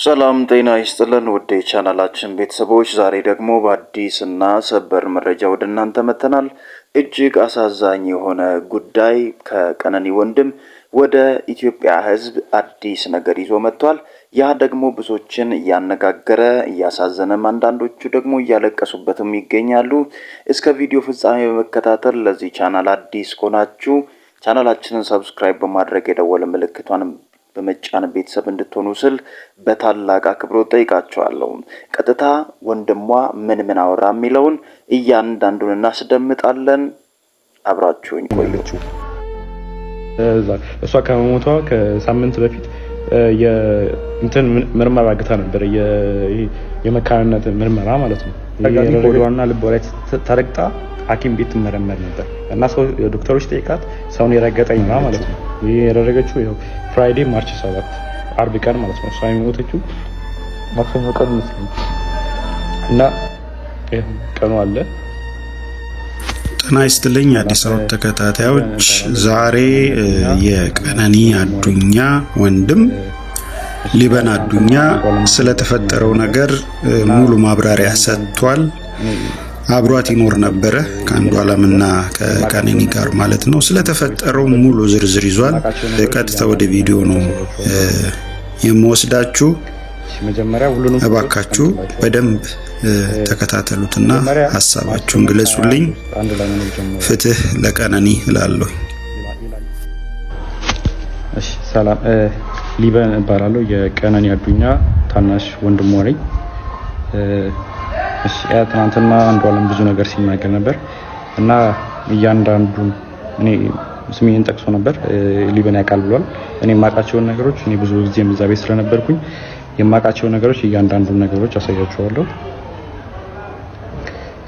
ሰላም ጤና ይስጥልን ውድ ቻናላችን ቤተሰቦች፣ ዛሬ ደግሞ በአዲስ እና ሰበር መረጃ ወደ እናንተ መጥተናል። እጅግ አሳዛኝ የሆነ ጉዳይ ከቀነኒ ወንድም ወደ ኢትዮጵያ ሕዝብ አዲስ ነገር ይዞ መጥቷል። ያ ደግሞ ብዙዎችን እያነጋገረ እያሳዘነም፣ አንዳንዶቹ ደግሞ እያለቀሱበትም ይገኛሉ። እስከ ቪዲዮ ፍጻሜ በመከታተል ለዚህ ቻናል አዲስ ከሆናችሁ ቻናላችንን ሰብስክራይብ በማድረግ የደወለ ምልክቷን በመጫን ቤተሰብ እንድትሆኑ ስል በታላቅ አክብሮት ጠይቃቸዋለሁ። ቀጥታ ወንድሟ ምን አወራ የሚለውን እያንዳንዱን እናስደምጣለን። አብራችሁኝ ቆዩ። እሷ ከመሞቷ ከሳምንት በፊት የእንትን ምርመራ አግታ ነበር። የመካንነት ምርመራ ማለት ነው። ሆዷና ልቧ ላይ ተረግጣ ሐኪም ቤት ትመረመር ነበር እና ሰው ዶክተሮች ጠይቃት ሰውን የረገጠኝ ነው ማለት ነው። ይሄ ያደረገችው ይሄው ፍራይዴ ማርች 7 አርብ ቀን ማለት ነው። እሷ የሞተችው ማክሰኞ ቀን መስሎኝ እና ይሄ ቀኑ አለ። ጤና ይስጥልኝ አዲስ አበባ ተከታታዮች፣ ዛሬ የቀነኒ አዱኛ ወንድም ሊበን አዱኛ ስለተፈጠረው ነገር ሙሉ ማብራሪያ ሰጥቷል። አብሯት ይኖር ነበረ ከአንዱ ዓለምና ከቀነኒ ጋር ማለት ነው። ስለተፈጠረው ሙሉ ዝርዝር ይዟል። ቀጥታ ወደ ቪዲዮ ነው የምወስዳችሁ። እባካችሁ በደንብ ተከታተሉትና ሀሳባችሁን ግለጹልኝ። ፍትህ ለቀነኒ እላለሁ። እሺ፣ ሰላም። ሊበን እባላለሁ። የቀነኒ አዱኛ ታናሽ ወንድሟ ነኝ። እሺ፣ ትናንትና አንዱ ዓለም ብዙ ነገር ሲናገር ነበር እና እያንዳንዱ እኔ ስሜን ጠቅሶ ነበር። ሊበን ያውቃል ብሏል። እኔ የማውቃቸውን ነገሮች እኔ ብዙ ጊዜ እዛ ቤት ስለነበርኩኝ የማውቃቸውን ነገሮች እያንዳንዱ ነገሮች አሳያችኋለሁ።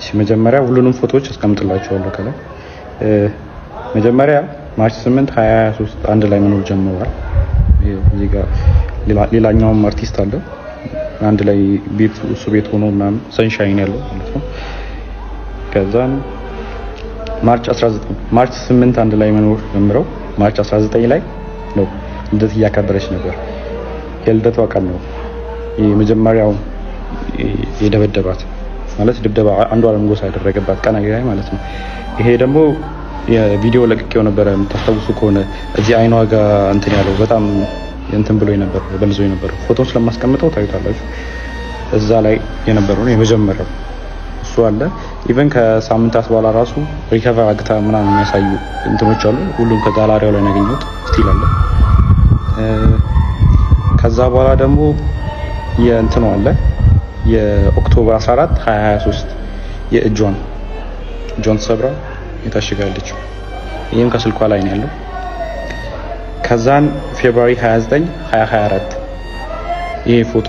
እሺ፣ መጀመሪያ ሁሉንም ፎቶዎች አስቀምጥላችኋለሁ ከላይ። መጀመሪያ ማርች 8 2023 አንድ ላይ መኖር ጀምረዋል። እዚህ ጋር ሌላኛውም አርቲስት አለ አንድ ላይ ቤት እሱ ቤት ሆኖ ምናምን ሰንሻይን ያለው ማለት ነው። ከዛም ማርች 8 አንድ ላይ መኖር ጀምረው ማርች 19 ላይ ነው ልደት እያከበረች ነበር። የልደቷ ቀን ነው የመጀመሪያው የደበደባት ማለት ድብደባ አንዱ ዓለም ጎሳ ያደረገባት ቀን ላይ ማለት ነው። ይሄ ደግሞ የቪዲዮ ለቅቄው ነበር የምታስታውሱ ከሆነ እዚህ አይኗ ጋር እንትን ያለው በጣም እንትን ብሎ ነበር በልዞ ነበር። ፎቶውን ስለማስቀምጠው ታዩታላችሁ። እዛ ላይ የነበረው ነው የመጀመሪያው እሱ አለ። ኢቨን ከሳምንታት በኋላ ራሱ ሪከቨር አግታ ምናምን የሚያሳዩ እንትኖች አሉ። ሁሉም ከጋላሪያው ላይ ያገኘሁት ስቲል አለ። ከዛ በኋላ ደግሞ የእንትኑ አለ የኦክቶበር 14 2023 የእጇን ተሰብራ የታሽጋለች። ይሄም ከስልኳ ላይ ነው ያለው። ከዛን ፌብሩዋሪ 29 2024 ይሄ ፎቶ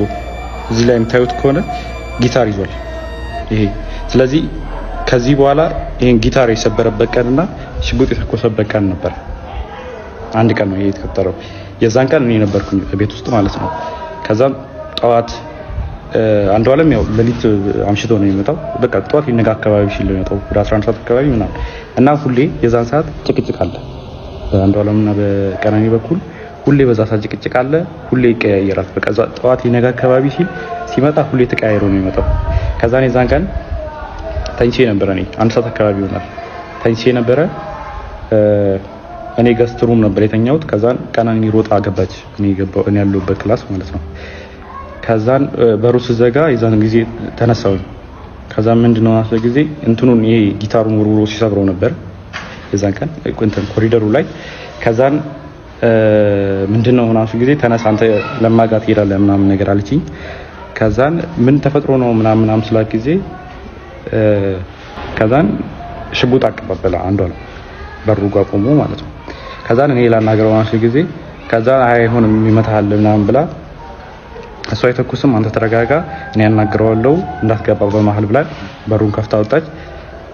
እዚህ ላይ የምታዩት ከሆነ ጊታር ይዟል ይሄ። ስለዚህ ከዚህ በኋላ ይሄን ጊታር የሰበረበት ቀንና ሽጉጥ የተኮሰበት ቀን ነበር። አንድ ቀን ነው ይሄ የተከተለው። የዛን ቀን እኔ ነበርኩኝ ቤት ውስጥ ማለት ነው። ከዛም ጠዋት አንዱ ዓለም ያው ሌሊት አምሽቶ ነው የሚመጣው። በቃ ጠዋት ሊነጋ አካባቢ ሲል ነው የሚመጣው ወደ 11 ሰዓት አካባቢ ምናምን እና ሁሌ የዛን ሰዓት ጭቅጭቅ አለ በአንዱ ዓለምና በቀነኒ በኩል ሁሌ በዛ ሰዓት ጭቅጭቅ አለ። ሁሌ ይቀያየራል። በቃ ጠዋት ሊነጋ አካባቢ ሲመጣ ሁሌ ተቀያይሮ ነው የሚመጣው። ከዛ እኔ ዛን ቀን ተኝቼ ነበር። እኔ አንድ ሰዓት አካባቢ ይሆናል ተኝቼ ነበረ። እኔ ገስት ሩም ነበር የተኛሁት። ከዛን ቀነኒ ሮጣ ገባች። እኔ ያለሁበት ክላስ ማለት ነው። ከዛን በሩ ስዘጋ የዛን ጊዜ ተነሳሁኝ። ከዛን ምንድነው አስለ ጊዜ እንትኑን ይሄ ጊታሩን ወርውሮ ሲሰብረው ነበር የዛን ቀን እንትን ኮሪደሩ ላይ። ከዛን ምንድነው ሆናሱ ጊዜ ተነሳ አንተ ለማጋት ሄዳለህ ምናምን ነገር አለችኝ። ከዛን ምን ተፈጥሮ ነው ምናምን ስላት ጊዜ ከዛን ሽጉጥ አቀባበለ አንዱ አለ በሩ ጋር ቆሞ ማለት ነው። ከዛን እኔ ላናገረው ሆናሱ ጊዜ ከዛን አይሆንም ይመታሃል ምናምን ብላ እሷ አይተኩስም አንተ ተረጋጋ እኔ ያናግረዋለሁ እንዳትገባ በመሃል ብላ በሩን ከፍታ ወጣች።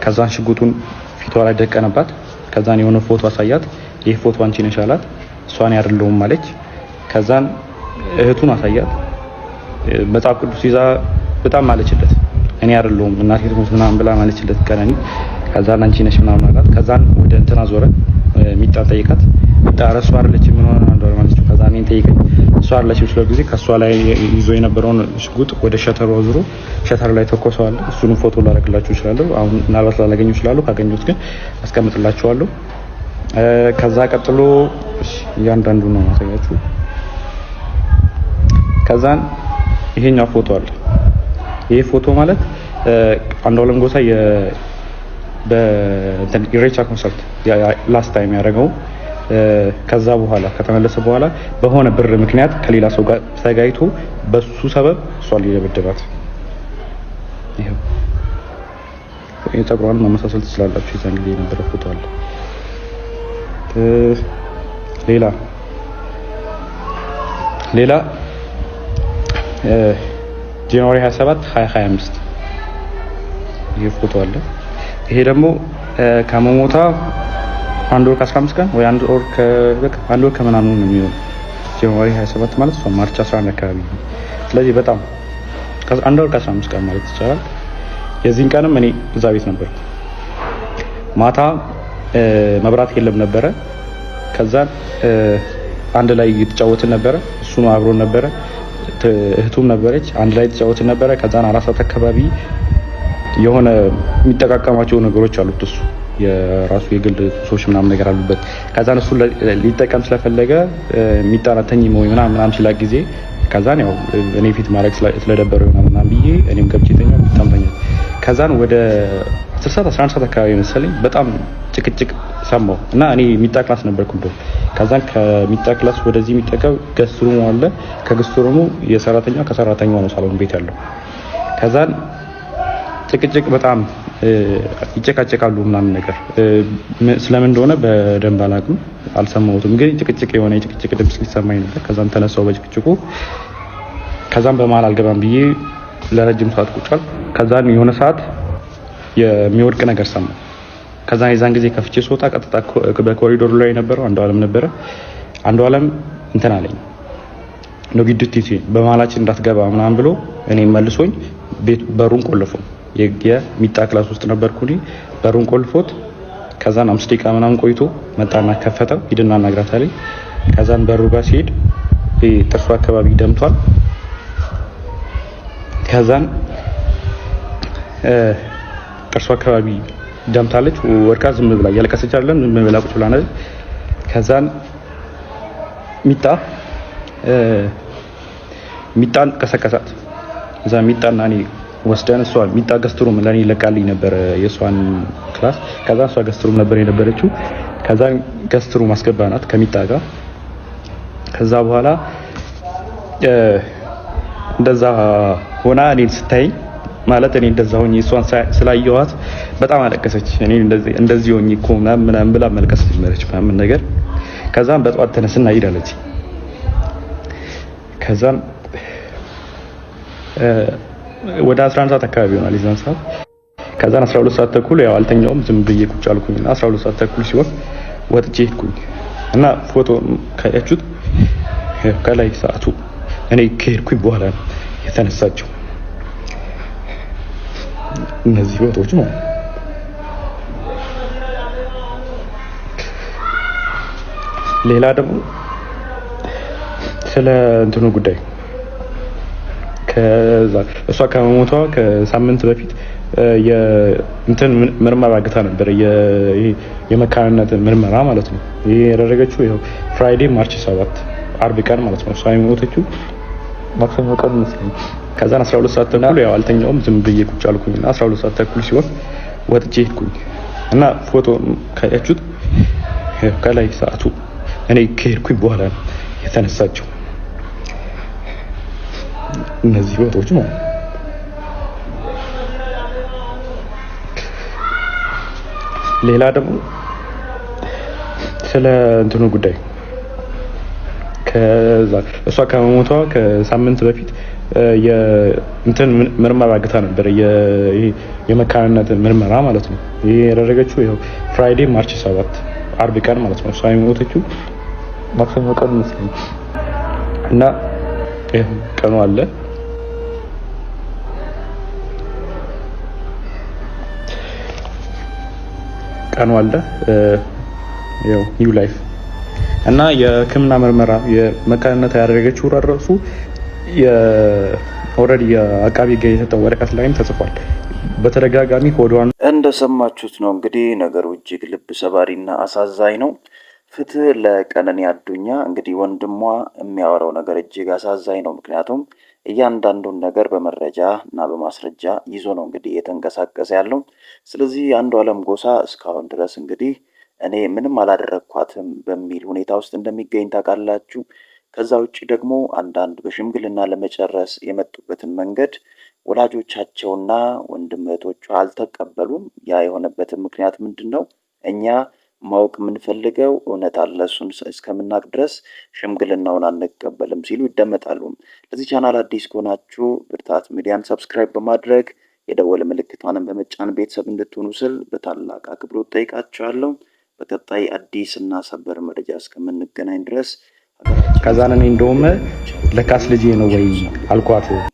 ከዛን ሽጉጡን ፊቷ ላይ ደቀነባት። ከዛን የሆነ ፎቶ አሳያት። ይሄ ፎቶ አንቺ ነሽ አላት። እሷን ያደርለውም ማለች። ከዛን እህቱን አሳያት። መጽሐፍ ቅዱስ ይዛ በጣም ማለችለት። እኔ አይደለሁም እናቴ ትሙት ምናምን ብላ ማለችለት ቀነኒ። ከዛን አንቺ ነሽ ምናምን አላት። ከዛን ወደ እንትና ዞረ ሚጣ ጠይቃት። ዳረሱ አይደለች ምን ሆነ አንዱ ማለት ነው። ከዛን እኔን ጠይቀኝ። እሷ እሷ አለች ስለ ጊዜ ከሷ ላይ ይዞ የነበረውን ሽጉጥ ወደ ሸተሩ አዙሮ ሸተር ላይ ተኮሰዋል። እሱን ፎቶ ላደርግላችሁ እችላለሁ። አሁን ምናልባት ላገኘው እችላለሁ። ካገኘሁት ግን አስቀምጥላችኋለሁ። ከዛ ቀጥሎ እያንዳንዱ ነው ማሳያችሁ። ከዛን ይሄኛው ፎቶ አለ። ይሄ ፎቶ ማለት አንዱዓለም ጎሳ በኢሬቻ ኮንሰርት ላስት ታይም ያደረገው ከዛ በኋላ ከተመለሰ በኋላ በሆነ ብር ምክንያት ከሌላ ሰው ጋር ተጋይቶ በሱ ሰበብ እሷን ሊደበድባት። ይሄው የፀጉሯን መመሳሰል ትችላላችሁ። የዛን ጊዜ የነበረ ፎቶ አለ። ሌላ ጃንዋሪ 27 2025 ይሄ ፎቶ አለ። ይሄ ደግሞ ከመሞታ አንድ ወር ከ15 ቀን ወይ አንድ ወር ከምናምን ነው የሚሆነው። ጃንዋሪ 27 ማለት ነው ማርች 11 አካባቢ ነው። ስለዚህ በጣም አንድ ወር ከ15 ቀን ማለት ይቻላል። የዚህን ቀንም እኔ እዛ ቤት ነበርኩ። ማታ መብራት የለም ነበረ። ከዛ አንድ ላይ እየተጫወትን ነበረ። እሱ ነው አብሮን ነበረ። እህቱም ነበረች። አንድ ላይ እየተጫወትን ነበረ። ከዛን 4 ሰዓት አካባቢ የሆነ የሚጠቃቀማቸው ነገሮች አሉት። እሱ የራሱ የግል ሱሶች ምናምን ነገር አሉበት። ከዛን እሱ ሊጠቀም ስለፈለገ የሚጣራተኝ ወይ ምናምን ሲላ ጊዜ ከዛን ያው እኔ ፊት ማድረግ ስለደበረው ምናምን ብዬ እኔም ገብቼ ተኛው ተምተኛል። ከዛን ወደ 10 ሰዓት 11 ሰዓት አካባቢ መሰለኝ በጣም ጭቅጭቅ ሰማሁ እና እኔ ሚጣ ክላስ ነበርኩበት። ከዛን ከሚጣ ክላስ ወደዚህ የሚጠቀው ገስትሩሙ አለ። ከገስትሩሙ የሰራተኛው ከሰራተኛው ነው ሳሎን ቤት ያለው። ከዛን ጭቅጭቅ በጣም ይጨቃጨቃሉ ምናምን ነገር ስለምን እንደሆነ በደንብ አላውቅም፣ አልሰማሁትም። ግን ጭቅጭቅ የሆነ የጭቅጭቅ ድምጽ ሊሰማኝ ነበር። ከዛን ተነሳው በጭቅጭቁ። ከዛን በመሀል አልገባም ብዬ ለረጅም ሰዓት ቁጭ አልኩ። ከዛን የሆነ ሰዓት የሚወድቅ ነገር ሰማሁ። ከዛን የዛን ጊዜ ከፍቼ ስወጣ ቀጥታ በኮሪዶር ላይ የነበረው አንዱዓለም ነበረ። አንዱዓለም እንትን አለኝ ነው ግድትቲ በመሀላችን እንዳትገባ ምናምን ብሎ እኔ መልሶኝ ቤት በሩን ቆልፎ የሚጣ ክላስ ውስጥ ነበርኩኝ። በሩን ቆልፎት ከዛን 5 ደቂቃ ምናምን ቆይቶ መጣና ከፈተው። ሂድና አናግራት አለኝ። ከዛን በሩ ጋር ሲሄድ ጥርሱ አካባቢ ደምቷል። ከዛን ጥርሱ አካባቢ ደምታለች። ወርቃ ዝም ብላ ያለቀሰች አይደለም፣ ዝም ብላ ቁጭ ብላ ነው። ከዛን ሚጣን ቀሰቀሳት። እዛ ሚጣና እኔ ወስደን እሷ ሚጣ ገስትሩም ለኔ ይለቃልኝ ነበር የሷን ክላስ። ከዛ እሷ ገስትሩም ነበር የነበረችው። ከዛ ገስትሩም አስገባናት ከሚጣ ጋር። ከዛ በኋላ እንደዛ ሆና እኔን ስታይ ማለት እኔ እንደዛ ሆኜ እሷን ስላየኋት በጣም አለቀሰች። እኔ እንደዚህ ሆኜ እኮ ምናምን ብላ መልቀስ ጀመረች ምናምን ነገር። ከዛም በጠዋት ተነስና ሄዳለች። ከዛም ወደ 11 ሰዓት አካባቢ ሆኗል የዛን ሰዓት። ከዛን 12 ሰዓት ተኩል ያው አልተኛውም፣ ዝም ብዬ ቁጭ አልኩኝና 12 ሰዓት ተኩል ሲሆን ወጥቼ ሄድኩኝ እና ፎቶ ካያችሁት ከላይ ሰዓቱ እኔ ከሄድኩኝ በኋላ የተነሳቸው እነዚህ ፎቶዎች ነው። ሌላ ደግሞ ስለ እንትኑ ጉዳይ ከዛ እሷ ከመሞቷ ከሳምንት በፊት የእንትን ምርመራ አግታ ነበር። የመካንነት ምርመራ ማለት ነው። ይሄ ያደረገችው ይሄው ፍራይዴ ማርች 7 አርብ ቀን ማለት ነው። እሷ የሞተችው ማክሰኞ ቀን መስለኝ። ከዛን 12 ሰዓት ተኩል ያው አልተኛውም፣ ዝም ብዬ ቁጭ አልኩኝና 12 ሰዓት ተኩል ሲሆን ወጥቼ ሄድኩኝ እና ፎቶ ካያችሁት ከላይ ሰዓቱ እኔ ከሄድኩኝ በኋላ የተነሳቸው እነዚህ ፎቶዎች ነው። ሌላ ደግሞ ስለ እንትኑ ጉዳይ ከዛ እሷ ከመሞቷ ከሳምንት በፊት የእንትን ምርመራ አግታ ነበር። የመካንነት ምርመራ ማለት ነው። ይሄ ያደረገችው ይሄው ፍራይዴ ማርች 7 አርብ ቀን ማለት ነው። እሷ የሞተችው ማክሰኞ ቀን መስለኝ እና ይሄ ቀኑ አለ። ቀኑ አለ ያው ኒው ላይፍ እና የሕክምና ምርመራ የመካንነት ያደረገችው ራሱ ኦልሬዲ የአቃቢ ሕግ የሰጠው ወረቀት ላይም ተጽፏል። በተደጋጋሚ ሆዷን እንደሰማችሁት ነው። እንግዲህ ነገሩ እጅግ ልብ ሰባሪና አሳዛኝ ነው። ፍትህ ለቀነኒ አዱኛ። እንግዲህ ወንድሟ የሚያወራው ነገር እጅግ አሳዛኝ ነው። ምክንያቱም እያንዳንዱን ነገር በመረጃ እና በማስረጃ ይዞ ነው እንግዲህ እየተንቀሳቀሰ ያለው። ስለዚህ አንዱዓለም ጎሳ እስካሁን ድረስ እንግዲህ እኔ ምንም አላደረግኳትም በሚል ሁኔታ ውስጥ እንደሚገኝ ታውቃላችሁ። ከዛ ውጭ ደግሞ አንዳንድ በሽምግልና ለመጨረስ የመጡበትን መንገድ ወላጆቻቸውና ወንድም እህቶቿ አልተቀበሉም። ያ የሆነበትን ምክንያት ምንድን ነው? እኛ ማወቅ የምንፈልገው እውነት አለ፣ እሱን እስከምናውቅ ድረስ ሽምግልናውን አንቀበልም ሲሉ ይደመጣሉ። ለዚህ ቻናል አዲስ ከሆናችሁ ብርታት ሚዲያን ሰብስክራይብ በማድረግ የደወል ምልክቷንም በመጫን ቤተሰብ እንድትሆኑ ስል በታላቅ አክብሮት ጠይቃችኋለሁ። በቀጣይ አዲስ እና ሰበር መረጃ እስከምንገናኝ ድረስ ከዛን እኔ እንደውም ለካስ ልጄ ነው ወይ አልኳት።